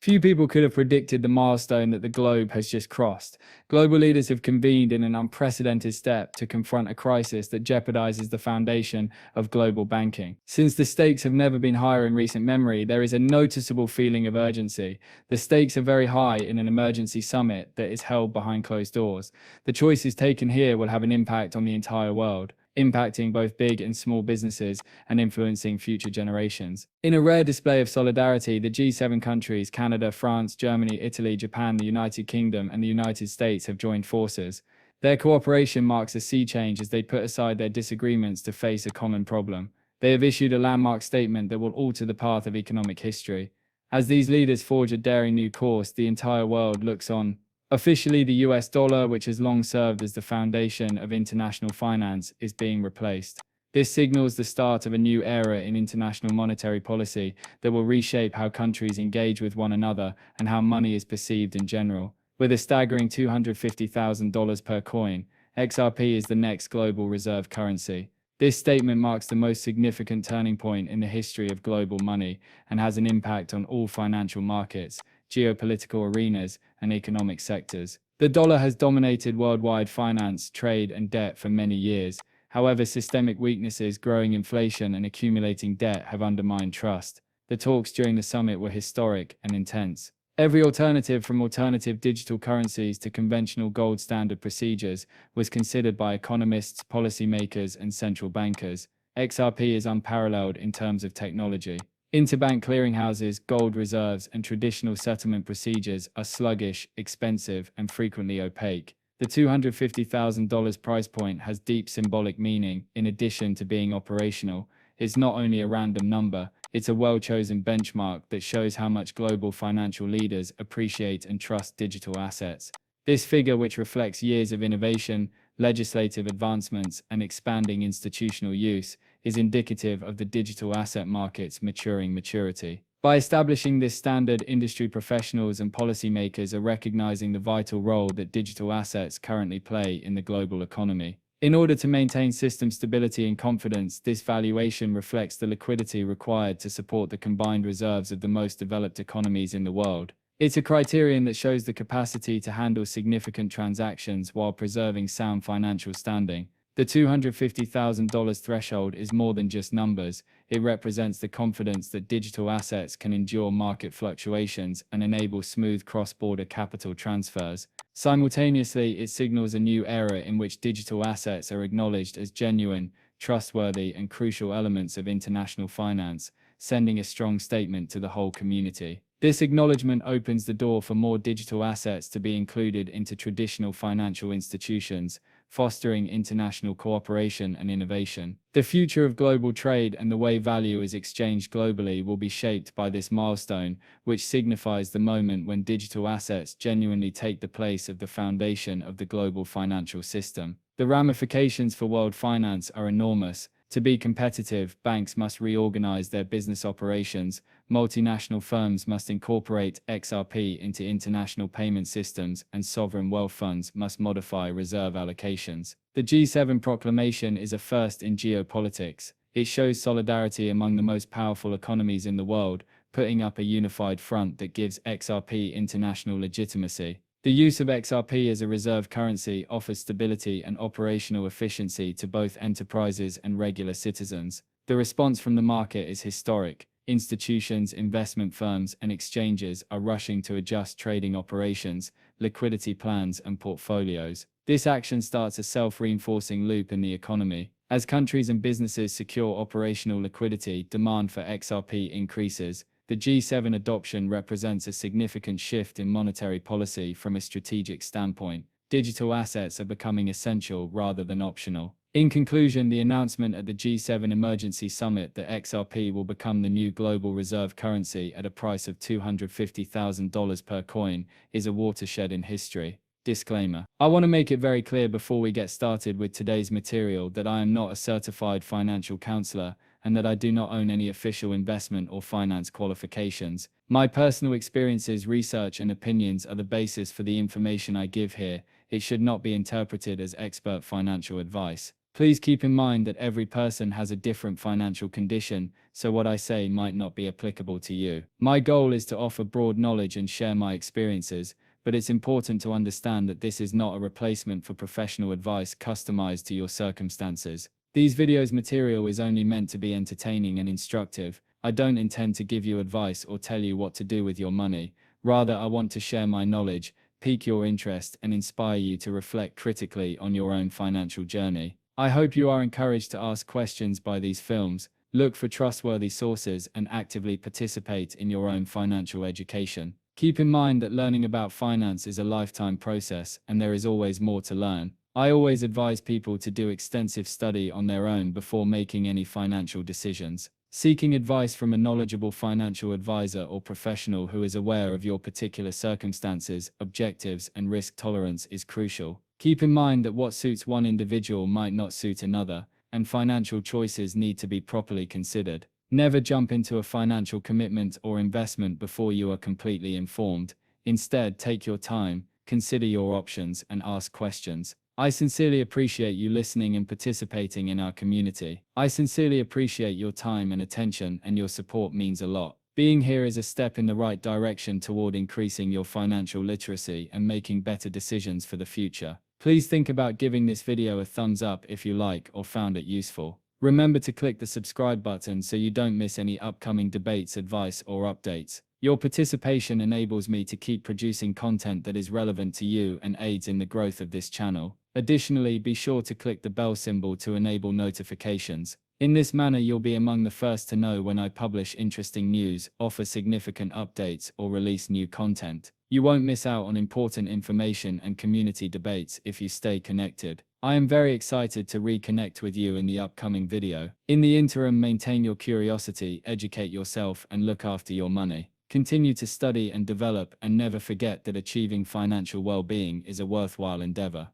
Few people could have predicted the milestone that the globe has just crossed. Global leaders have convened in an unprecedented step to confront a crisis that jeopardizes the foundation of global banking. Since the stakes have never been higher in recent memory, there is a noticeable feeling of urgency. The stakes are very high in an emergency summit that is held behind closed doors. The choices taken here will have an impact on the entire world, impacting both big and small businesses and influencing future generations. In a rare display of solidarity, the G7 countries, Canada, France, Germany, Italy, Japan, the United Kingdom, and the United States have joined forces. Their cooperation marks a sea change as they put aside their disagreements to face a common problem. They have issued a landmark statement that will alter the path of economic history. As these leaders forge a daring new course, the entire world looks on. Officially, the US dollar, which has long served as the foundation of international finance, is being replaced. This signals the start of a new era in international monetary policy that will reshape how countries engage with one another and how money is perceived in general. With a staggering $250,000 per coin, XRP is the next global reserve currency. This statement marks the most significant turning point in the history of global money and has an impact on all financial markets, geopolitical arenas, and economic sectors. The dollar has dominated worldwide finance, trade, and debt for many years. However, systemic weaknesses, growing inflation, and accumulating debt have undermined trust. The talks during the summit were historic and intense. Every alternative, from alternative digital currencies to conventional gold standard procedures, was considered by economists, policymakers, and central bankers. XRP is unparalleled in terms of technology. Interbank clearinghouses, gold reserves, and traditional settlement procedures are sluggish, expensive, and frequently opaque. The $250,000 price point has deep symbolic meaning. In addition to being operational, it's not only a random number, it's a well-chosen benchmark that shows how much global financial leaders appreciate and trust digital assets. This figure, which reflects years of innovation, legislative advancements, and expanding institutional use, is indicative of the digital asset market's maturing maturity. By establishing this standard, industry professionals and policymakers are recognizing the vital role that digital assets currently play in the global economy. In order to maintain system stability and confidence, this valuation reflects the liquidity required to support the combined reserves of the most developed economies in the world. It's a criterion that shows the capacity to handle significant transactions while preserving sound financial standing. The $250,000 threshold is more than just numbers. It represents the confidence that digital assets can endure market fluctuations and enable smooth cross-border capital transfers. Simultaneously, it signals a new era in which digital assets are acknowledged as genuine, trustworthy, and crucial elements of international finance, sending a strong statement to the whole community. This acknowledgement opens the door for more digital assets to be included into traditional financial institutions, fostering international cooperation and innovation. The future of global trade and the way value is exchanged globally will be shaped by this milestone, which signifies the moment when digital assets genuinely take the place of the foundation of the global financial system. The ramifications for world finance are enormous. To be competitive, banks must reorganize their business operations, multinational firms must incorporate XRP into international payment systems, and sovereign wealth funds must modify reserve allocations. The G7 proclamation is a first in geopolitics. It shows solidarity among the most powerful economies in the world, putting up a unified front that gives XRP international legitimacy. The use of XRP as a reserve currency offers stability and operational efficiency to both enterprises and regular citizens. The response from the market is historic. Institutions, investment firms, and exchanges are rushing to adjust trading operations, liquidity plans, and portfolios. This action starts a self-reinforcing loop in the economy. As countries and businesses secure operational liquidity, demand for XRP increases. The G7 adoption represents a significant shift in monetary policy from a strategic standpoint. Digital assets are becoming essential rather than optional. In conclusion, the announcement at the G7 Emergency Summit that XRP will become the new global reserve currency at a price of $250,000 per coin is a watershed in history. Disclaimer. I want to make it very clear before we get started with today's material that I am not a certified financial counselor and that I do not own any official investment or finance qualifications. My personal experiences, research, and opinions are the basis for the information I give here. It should not be interpreted as expert financial advice. Please keep in mind that every person has a different financial condition, so what I say might not be applicable to you. My goal is to offer broad knowledge and share my experiences, but it's important to understand that this is not a replacement for professional advice customized to your circumstances. These videos material is only meant to be entertaining and instructive. I don't intend to give you advice or tell you what to do with your money. Rather, I want to share my knowledge, pique your interest, and inspire you to reflect critically on your own financial journey. I hope you are encouraged to ask questions by these films, look for trustworthy sources, and actively participate in your own financial education. Keep in mind that learning about finance is a lifetime process, and there is always more to learn. I always advise people to do extensive study on their own before making any financial decisions. Seeking advice from a knowledgeable financial advisor or professional who is aware of your particular circumstances, objectives, and risk tolerance is crucial. Keep in mind that what suits one individual might not suit another, and financial choices need to be properly considered. Never jump into a financial commitment or investment before you are completely informed. Instead, take your time, consider your options, and ask questions. I sincerely appreciate you listening and participating in our community. I sincerely appreciate your time and attention, and your support means a lot. Being here is a step in the right direction toward increasing your financial literacy and making better decisions for the future. Please think about giving this video a thumbs up if you like or found it useful. Remember to click the subscribe button so you don't miss any upcoming debates, advice, or updates. Your participation enables me to keep producing content that is relevant to you and aids in the growth of this channel. Additionally, be sure to click the bell symbol to enable notifications. In this manner, you'll be among the first to know when I publish interesting news, offer significant updates, or release new content. You won't miss out on important information and community debates if you stay connected. I am very excited to reconnect with you in the upcoming video. In the interim, maintain your curiosity, educate yourself, and look after your money. Continue to study and develop, and never forget that achieving financial well-being is a worthwhile endeavor.